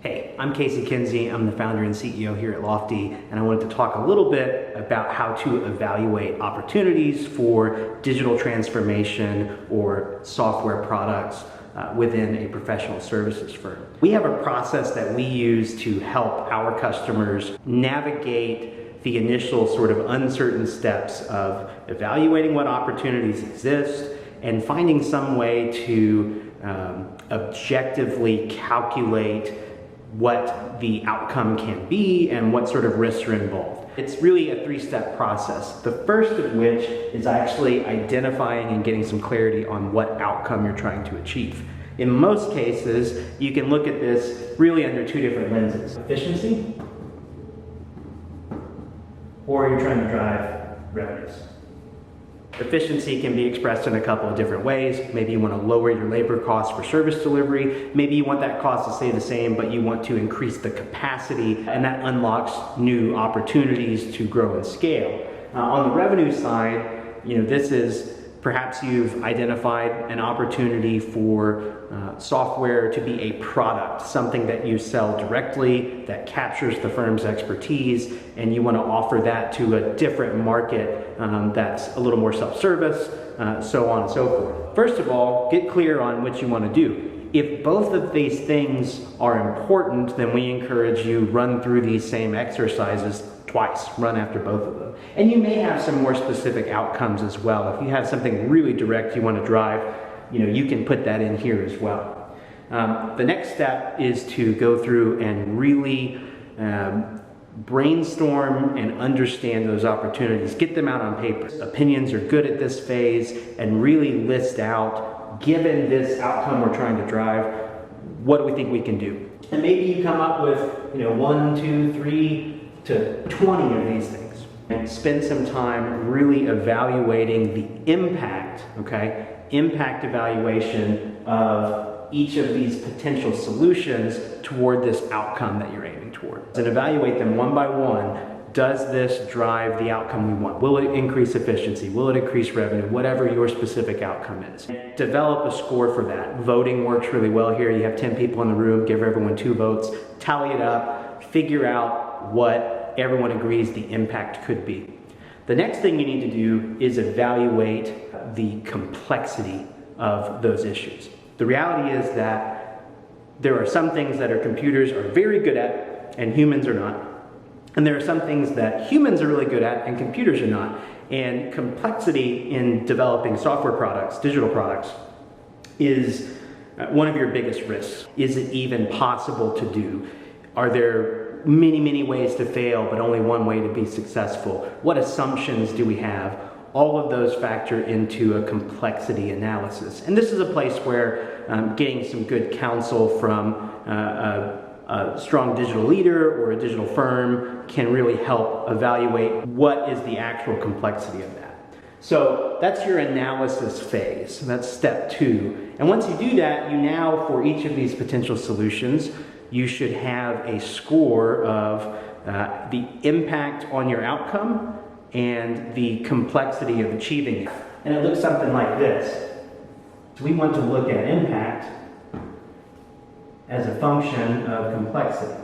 Hey, I'm Casey Kinsey. I'm the founder and CEO here at Lofty, and I wanted to talk a little bit about how to evaluate opportunities for digital transformation or software products within a professional services firm. We have a process that we use to help our customers navigate the initial sort of uncertain steps of evaluating what opportunities exist and finding some way to objectively calculate what the outcome can be and what sort of risks are involved. It's really a three-step process. The first of which is actually identifying and getting some clarity on what outcome you're trying to achieve. In most cases, you can look at this really under two different lenses. Efficiency, or you're trying to drive revenues. Efficiency can be expressed in a couple of different ways. Maybe you want to lower your labor costs for service delivery. Maybe you want that cost to stay the same, but you want to increase the capacity, and that unlocks new opportunities to grow and scale. On the revenue side, this is perhaps you've identified an opportunity for software to be a product, something that you sell directly that captures the firm's expertise, and you want to offer that to a different market that's a little more self-service, so on and so forth. First of all, get clear on what you want to do. If both of these things are important, then we encourage you run through these same exercises twice, run after both of them. And you may have some more specific outcomes as well. If you have something really direct you want to drive, you can put that in here as well. The next step is to go through and really brainstorm and understand those opportunities. Get them out on paper. Opinions are good at this phase, and really list out, given this outcome we're trying to drive, what do we think we can do? And maybe you come up with 1, 2, 3 to 20 of these things, and spend some time really evaluating the impact, impact evaluation of each of these potential solutions toward this outcome that you're aiming toward. And evaluate them one by one. Does this drive the outcome we want? Will it increase efficiency? Will it increase revenue? Whatever your specific outcome is. Develop a score for that. Voting works really well here. You have 10 people in the room, give everyone 2 votes, tally it up, figure out what everyone agrees the impact could be. The next thing you need to do is evaluate the complexity of those issues. The reality is that there are some things that our computers are very good at and humans are not. And there are some things that humans are really good at and computers are not. And complexity in developing software products, digital products, is one of your biggest risks. Is it even possible to do? Are there many ways to fail, but only one way to be successful? What assumptions do we have? All of those factor into a complexity analysis. And this is a place where getting some good counsel from a strong digital leader or a digital firm can really help evaluate what is the actual complexity of that. So that's your analysis phase. That's step 2. And once you do that, you now, for each of these potential solutions, you should have a score of the impact on your outcome and the complexity of achieving it. And it looks something like this. So we want to look at impact as a function of complexity.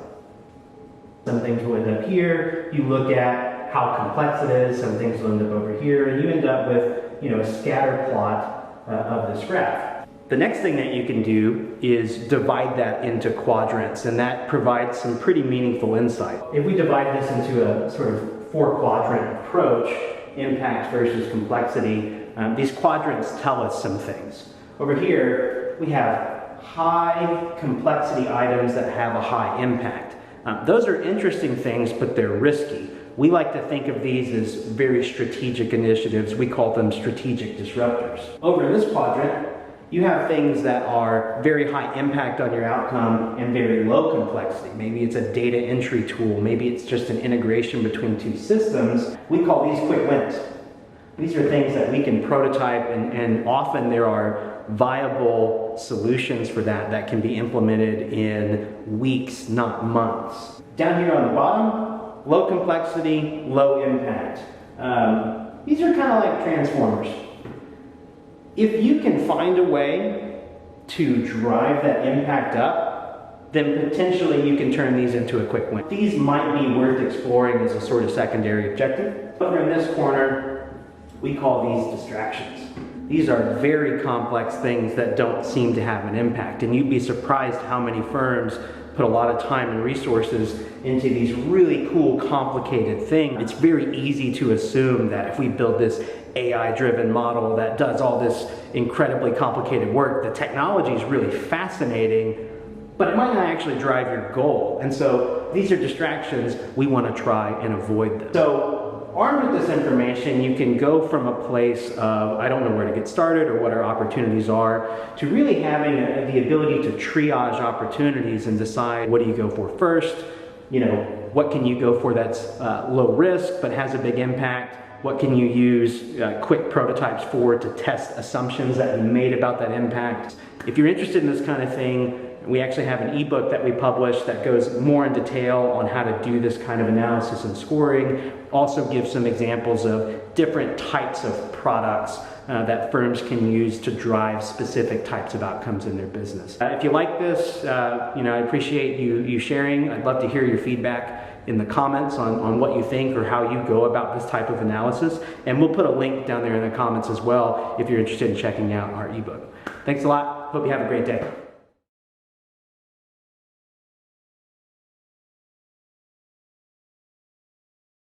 Some things will end up here. You look at how complex it is. Some things will end up over here. And you end up with a scatter plot of this graph. The next thing that you can do is divide that into quadrants, and that provides some pretty meaningful insight. If we divide this into a sort of 4-quadrant approach, impact versus complexity, these quadrants tell us some things. Over here, we have high complexity items that have a high impact. Those are interesting things, but they're risky. We like to think of these as very strategic initiatives. We call them strategic disruptors. Over in this quadrant, you have things that are very high impact on your outcome and very low complexity. Maybe it's a data entry tool. Maybe it's just an integration between 2 systems. We call these quick wins. These are things that we can prototype, and often there are viable solutions for that can be implemented in weeks, not months. Down here on the bottom, low complexity, low impact. These are kind of like transformers. If you can find a way to drive that impact up, then potentially you can turn these into a quick win. These might be worth exploring as a sort of secondary objective. Over in this corner, we call these distractions. These are very complex things that don't seem to have an impact, and you'd be surprised how many firms put a lot of time and resources into these really cool, complicated things. It's very easy to assume that if we build this AI-driven model that does all this incredibly complicated work, the technology is really fascinating, but it might not actually drive your goal. And so these are distractions. We want to try and avoid them. So armed with this information, you can go from a place of, I don't know where to get started or what our opportunities are, to really having the ability to triage opportunities and decide what do you go for first, what can you go for that's low risk but has a big impact, what can you use quick prototypes for to test assumptions that you made about that impact. If you're interested in this kind of thing, we actually have an ebook that we published that goes more in detail on how to do this kind of analysis and scoring. Also gives some examples of different types of products that firms can use to drive specific types of outcomes in their business. If you like this, I appreciate you sharing. I'd love to hear your feedback in the comments on what you think or how you go about this type of analysis. And we'll put a link down there in the comments as well if you're interested in checking out our ebook. Thanks a lot. Hope you have a great day.